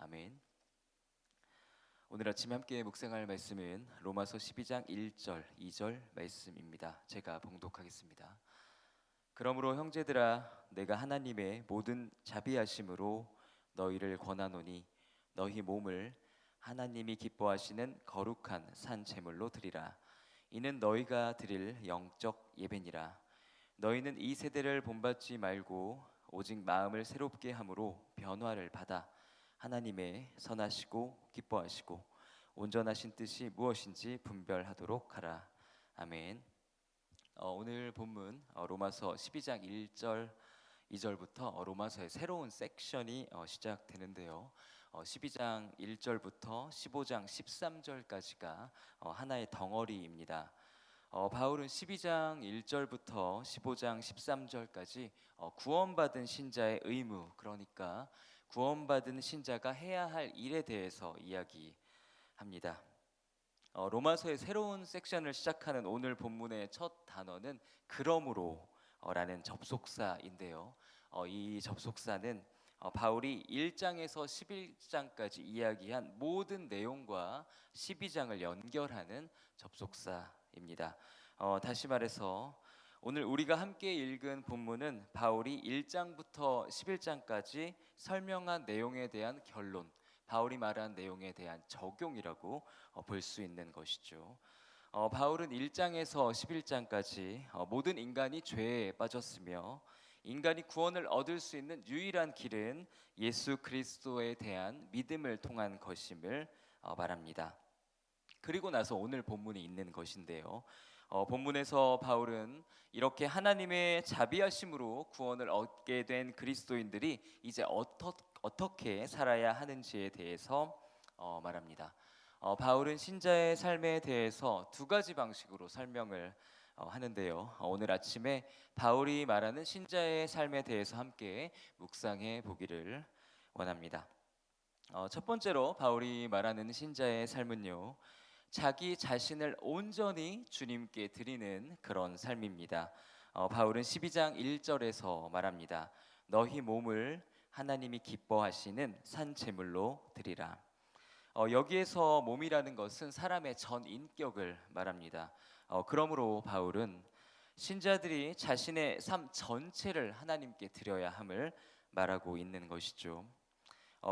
아멘. 오늘 아침 함께 묵상할 말씀은 로마서 12장 1절, 2절 말씀입니다. 제가 봉독하겠습니다. 그러므로 형제들아, 내가 하나님의 모든 자비하심으로 너희를 권하노니 너희 몸을 하나님이 기뻐하시는 거룩한 산 제물로 드리라. 이는 너희가 드릴 영적 예배니라. 너희는 이 세대를 본받지 말고 오직 마음을 새롭게 함으로 변화를 받아 하나님의 선하시고 기뻐하시고 온전하신 뜻이 무엇인지 분별하도록 하라. 아멘. 오늘 본문 로마서 12장 1절 2절부터 로마서의 새로운 섹션이 시작되는데요. 12장 1절부터 15장 13절까지가 하나의 덩어리입니다. 바울은 12장 1절부터 15장 13절까지 구원받은 신자의 의무, 그러니까 구원받은 신자가 해야 할 일에 대해서 이야기합니다. 로마서의 새로운 섹션을 시작하는 오늘 본문의 첫 단어는 그러므로 라는 접속사인데요. 이 접속사는 바울이 1장에서 11장까지 이야기한 모든 내용과 12장을 연결하는 접속사입니다. 다시 말해서 오늘 우리가 함께 읽은 본문은 바울이 1장부터 11장까지 설명한 내용에 대한 결론, 바울이 말한 내용에 대한 적용이라고 볼 수 있는 것이죠. 바울은 1장에서 11장까지 모든 인간이 죄에 빠졌으며 인간이 구원을 얻을 수 있는 유일한 길은 예수 그리스도에 대한 믿음을 통한 것임을 말합니다. 그리고 나서 오늘 본문이 있는 것인데요. 본문에서 바울은 이렇게 하나님의 자비하심으로 구원을 얻게 된 그리스도인들이 이제 어떻게 살아야 하는지에 대해서 말합니다. 바울은 신자의 삶에 대해서 두 가지 방식으로 설명을 하는데요. 오늘 아침에 바울이 말하는 신자의 삶에 대해서 함께 묵상해 보기를 원합니다. 첫 번째로 바울이 말하는 신자의 삶은요, 자기 자신을 온전히 주님께 드리는 그런 삶입니다. 바울은 12장 1절에서 말합니다. 너희 몸을 하나님이 기뻐하시는 산 제물로 드리라. 여기에서 몸이라는 것은 사람의 전 인격을 말합니다. 그러므로 바울은 신자들이 자신의 삶 전체를 하나님께 드려야 함을 말하고 있는 것이죠.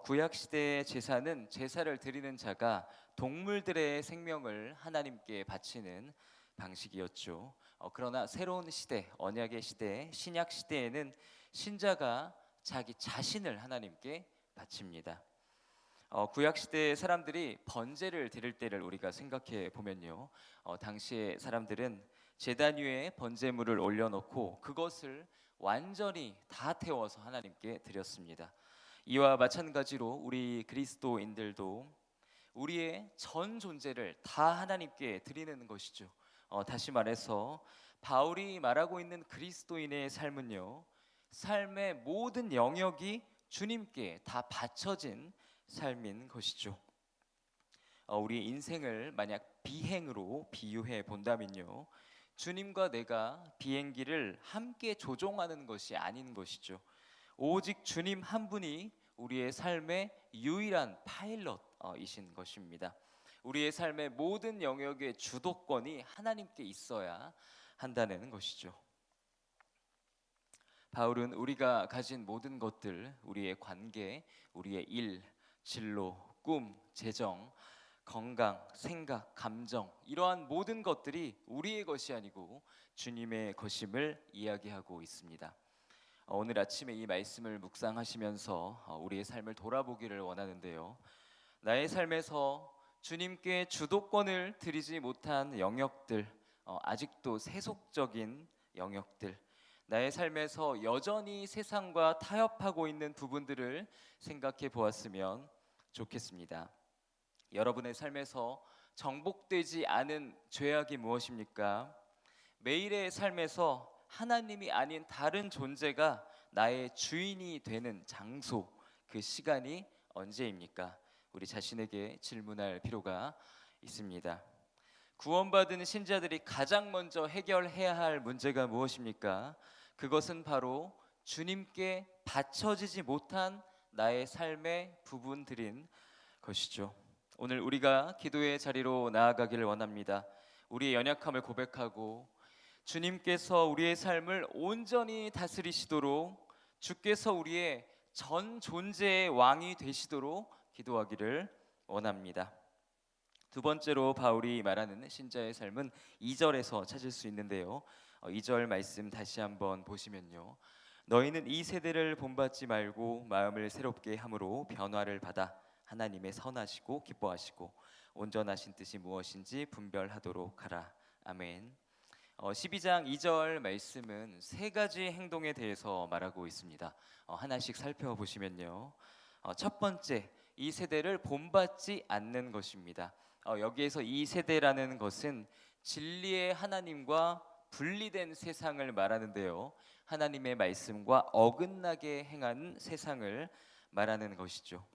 구약 시대의 제사는 제사를 드리는 자가 동물들의 생명을 하나님께 바치는 방식이었죠. 그러나 새로운 시대, 언약의 시대, 신약 시대에는 신자가 자기 자신을 하나님께 바칩니다. 구약 시대의 사람들이 번제를 드릴 때를 우리가 생각해 보면요, 당시의 사람들은 제단 위에 번제물을 올려놓고 그것을 완전히 다 태워서 하나님께 드렸습니다. 이와 마찬가지로 우리 그리스도인들도 우리의 전 존재를 다 하나님께 드리는 것이죠. 다시 말해서 바울이 말하고 있는 그리스도인의 삶은요, 삶의 모든 영역이 주님께 다 바쳐진 삶인 것이죠. 우리의 인생을 만약 비행으로 비유해 본다면요, 주님과 내가 비행기를 함께 조종하는 것이 아닌 것이죠. 오직 주님 한 분이 우리의 삶의 유일한 파일럿이신 것입니다. 우리의 삶의 모든 영역의 주도권이 하나님께 있어야 한다는 것이죠. 바울은 우리가 가진 모든 것들, 우리의 관계, 우리의 일, 진로, 꿈, 재정, 건강, 생각, 감정, 이러한 모든 것들이 우리의 것이 아니고 주님의 것임을 이야기하고 있습니다. 오늘 아침에 이 말씀을 묵상하시면서 우리의 삶을 돌아보기를 원하는데요, 나의 삶에서 주님께 주도권을 드리지 못한 영역들, 아직도 세속적인 영역들, 나의 삶에서 여전히 세상과 타협하고 있는 부분들을 생각해 보았으면 좋겠습니다. 여러분의 삶에서 정복되지 않은 죄악이 무엇입니까? 매일의 삶에서 하나님이 아닌 다른 존재가 나의 주인이 되는 장소, 그 시간이 언제입니까? 우리 자신에게 질문할 필요가 있습니다. 구원받은 신자들이 가장 먼저 해결해야 할 문제가 무엇입니까? 그것은 바로 주님께 바쳐지지 못한 나의 삶의 부분들인 것이죠. 오늘 우리가 기도의 자리로 나아가기를 원합니다. 우리의 연약함을 고백하고 주님께서 우리의 삶을 온전히 다스리시도록, 주께서 우리의 전 존재의 왕이 되시도록 기도하기를 원합니다. 두 번째로 바울이 말하는 신자의 삶은 2절에서 찾을 수 있는데요. 2절 말씀 다시 한번 보시면요. 너희는 이 세대를 본받지 말고 마음을 새롭게 함으로 변화를 받아 하나님의 선하시고 기뻐하시고 온전하신 뜻이 무엇인지 분별하도록 하라. 아멘. 12장 2절 말씀은 세 가지 행동에 대해서 말하고 있습니다. 하나씩 살펴보시면요. 첫 번째, 이 세대를 본받지 않는 것입니다. 여기에서 이 세대라는 것은 진리의 하나님과 분리된 세상을 말하는데요. 하나님의 말씀과 어긋나게 행하는 세상을 말하는 것이죠.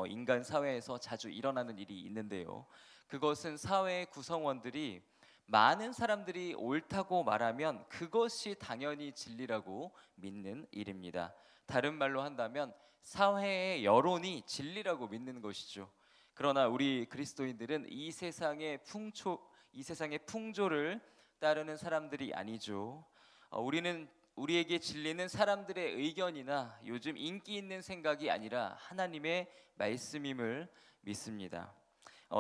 인간 사회에서 자주 일어나는 일이 있는데요. 그것은 사회의 구성원들이 많은 사람들이 옳다고 말하면 그것이 당연히 진리라고 믿는 일입니다. 다른 말로 한다면 사회의 여론이 진리라고 믿는 것이죠. 그러나 우리 그리스도인들은 이 세상의 풍조를 따르는 사람들이 아니죠. 우리에게 진리는 사람들의 의견이나 요즘 인기 있는 생각이 아니라 하나님의 말씀임을 믿습니다.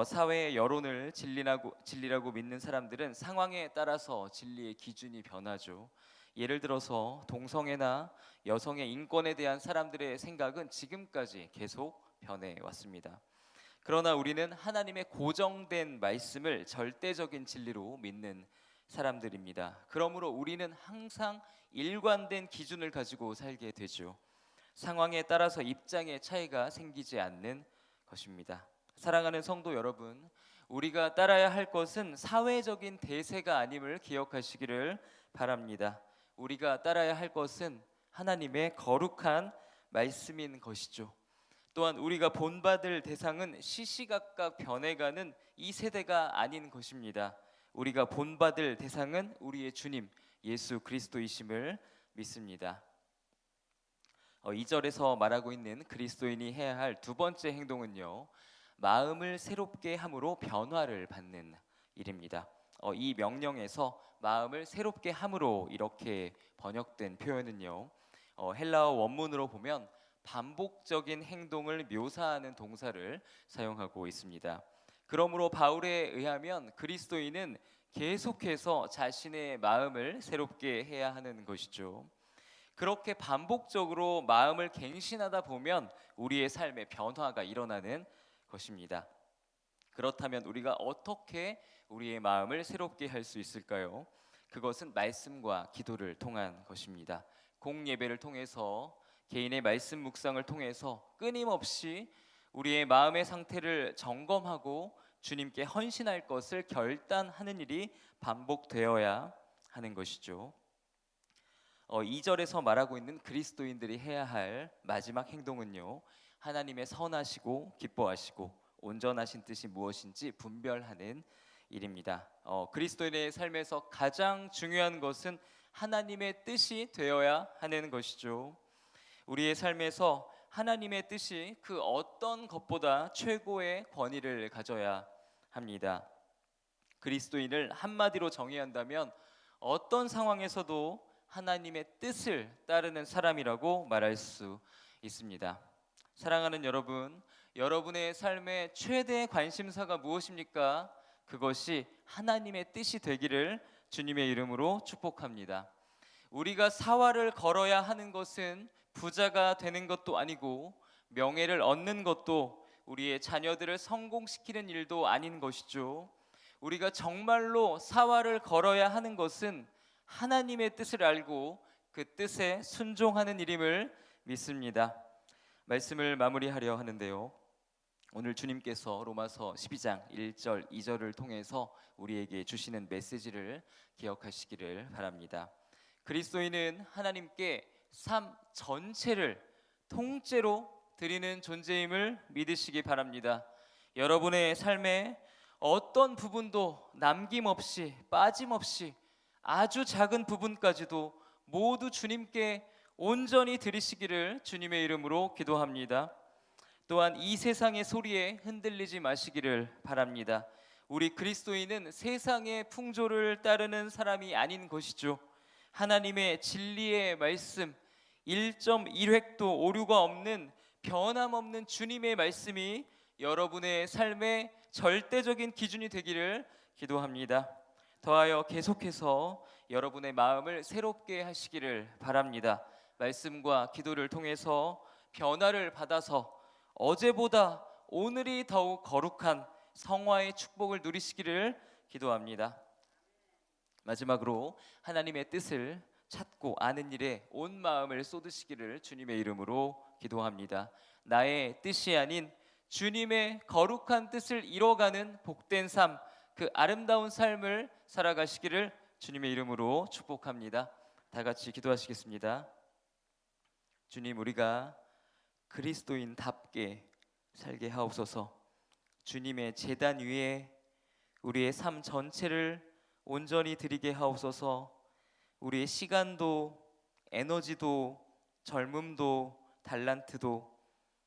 사회의 여론을 진리라고 믿는 사람들은 상황에 따라서 진리의 기준이 변하죠. 예를 들어서 동성애나 여성의 인권에 대한 사람들의 생각은 지금까지 계속 변해왔습니다. 그러나 우리는 하나님의 고정된 말씀을 절대적인 진리로 믿는 사람들입니다. 그러므로 우리는 항상 일관된 기준을 가지고 살게 되죠. 상황에 따라서 입장의 차이가 생기지 않는 것입니다. 사랑하는 성도 여러분, 우리가 따라야 할 것은 사회적인 대세가 아님을 기억하시기를 바랍니다. 우리가 따라야 할 것은 하나님의 거룩한 말씀인 것이죠. 또한 우리가 본받을 대상은 시시각각 변해가는 이 세대가 아닌 것입니다. 우리가 본받을 대상은 우리의 주님 예수 그리스도이심을 믿습니다. 2절에서 말하고 있는 그리스도인이 해야 할 두 번째 행동은요, 마음을 새롭게 함으로 변화를 받는 일입니다. 이 명령에서 마음을 새롭게 함으로 이렇게 번역된 표현은요, 헬라어 원문으로 보면 반복적인 행동을 묘사하는 동사를 사용하고 있습니다. 그러므로 바울에 의하면 그리스도인은 계속해서 자신의 마음을 새롭게 해야 하는 것이죠. 그렇게 반복적으로 마음을 갱신하다 보면 우리의 삶에 변화가 일어나는 것입니다. 그렇다면 우리가 어떻게 우리의 마음을 새롭게 할 수 있을까요? 그것은 말씀과 기도를 통한 것입니다. 공예배를 통해서 개인의 말씀 묵상을 통해서 끊임없이 우리의 마음의 상태를 점검하고 주님께 헌신할 것을 결단하는 일이 반복되어야 하는 것이죠. 2절에서 말하고 있는 그리스도인들이 해야 할 마지막 행동은요, 하나님의 선하시고 기뻐하시고 온전하신 뜻이 무엇인지 분별하는 일입니다. 그리스도인의 삶에서 가장 중요한 것은 하나님의 뜻이 되어야 하는 것이죠. 우리의 삶에서 하나님의 뜻이 그 어떤 것보다 최고의 권위를 가져야 합니다. 그리스도인을 한마디로 정의한다면 어떤 상황에서도 하나님의 뜻을 따르는 사람이라고 말할 수 있습니다. 사랑하는 여러분, 여러분의 삶의 최대 관심사가 무엇입니까? 그것이 하나님의 뜻이 되기를 주님의 이름으로 축복합니다. 우리가 사활을 걸어야 하는 것은 부자가 되는 것도 아니고 명예를 얻는 것도 우리의 자녀들을 성공시키는 일도 아닌 것이죠. 우리가 정말로 사활을 걸어야 하는 것은 하나님의 뜻을 알고 그 뜻에 순종하는 일임을 믿습니다. 말씀을 마무리하려 하는데요, 오늘 주님께서 로마서 12장 1절 2절을 통해서 우리에게 주시는 메시지를 기억하시기를 바랍니다. 그리스도인은 하나님께 삶 전체를 통째로 드리는 존재임을 믿으시기 바랍니다. 여러분의 삶에 어떤 부분도 남김없이 빠짐없이 아주 작은 부분까지도 모두 주님께 온전히 들으시기를 주님의 이름으로 기도합니다. 또한 이 세상의 소리에 흔들리지 마시기를 바랍니다. 우리 그리스도인은 세상의 풍조를 따르는 사람이 아닌 것이죠. 하나님의 진리의 말씀 1.1획도 오류가 없는 변함없는 주님의 말씀이 여러분의 삶의 절대적인 기준이 되기를 기도합니다. 더하여 계속해서 여러분의 마음을 새롭게 하시기를 바랍니다. 말씀과 기도를 통해서 변화를 받아서 어제보다 오늘이 더욱 거룩한 성화의 축복을 누리시기를 기도합니다. 마지막으로 하나님의 뜻을 찾고 아는 일에 온 마음을 쏟으시기를 주님의 이름으로 기도합니다. 나의 뜻이 아닌 주님의 거룩한 뜻을 이뤄가는 복된 삶, 그 아름다운 삶을 살아가시기를 주님의 이름으로 축복합니다. 다 같이 기도하시겠습니다. 주님, 우리가 그리스도인답게 살게 하옵소서. 주님의 제단 위에 우리의 삶 전체를 온전히 드리게 하옵소서. 우리의 시간도 에너지도 젊음도 달란트도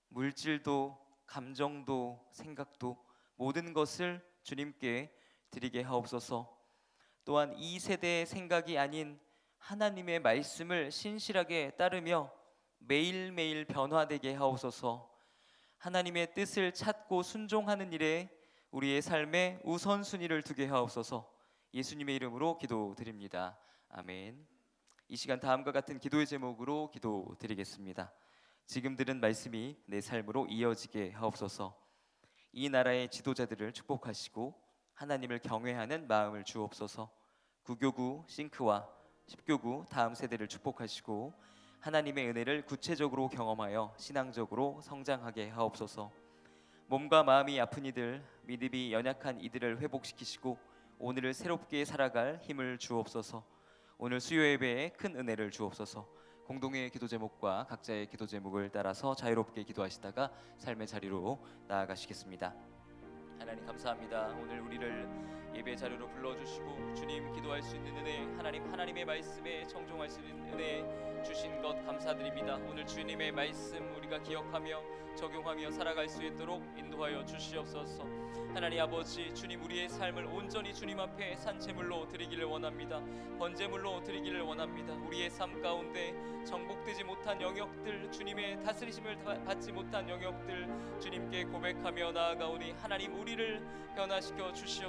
물질도 감정도 생각도 모든 것을 주님께 드리게 하옵소서. 또한 이 세대의 생각이 아닌 하나님의 말씀을 신실하게 따르며 매일매일 변화되게 하옵소서. 하나님의 뜻을 찾고 순종하는 일에 우리의 삶에 우선순위를 두게 하옵소서. 예수님의 이름으로 기도드립니다. 아멘. 이 시간 다음과 같은 기도의 제목으로 기도드리겠습니다. 지금 들은 말씀이 내 삶으로 이어지게 하옵소서. 이 나라의 지도자들을 축복하시고 하나님을 경외하는 마음을 주옵소서. 구교구 싱크와 10교구 다음 세대를 축복하시고 하나님의 은혜를 구체적으로 경험하여 신앙적으로 성장하게 하옵소서. 몸과 마음이 아픈 이들, 믿음이 연약한 이들을 회복시키시고 오늘을 새롭게 살아갈 힘을 주옵소서. 오늘 수요 예배에 큰 은혜를 주옵소서. 공동의 기도 제목과 각자의 기도 제목을 따라서 자유롭게 기도하시다가 삶의 자리로 나아가시겠습니다. 하나님 감사합니다. 오늘 우리를 예배 자리로 불러주시고 주님 기도할 수 있는 은혜, 하나님의 말씀에 청종할 수 있는 은혜 주신 것 감사드립니다. 오늘 주님의 말씀 우리가 기억하며 적용하며 살아갈 수 있도록 인도하여 주시옵소서. 하나님 아버지, 주님 우리의 삶을 온전히 주님 앞에 산채물로 드리기를 원합니다. 번제물로 드리기를 원합니다. 우리의 삶 가운데 정복되지 못한 영역들, 주님의 다스리심을 받지 못한 영역들 주님께 고백하며 나아가오니 하나님 우리를 변화시켜 주시옵소서.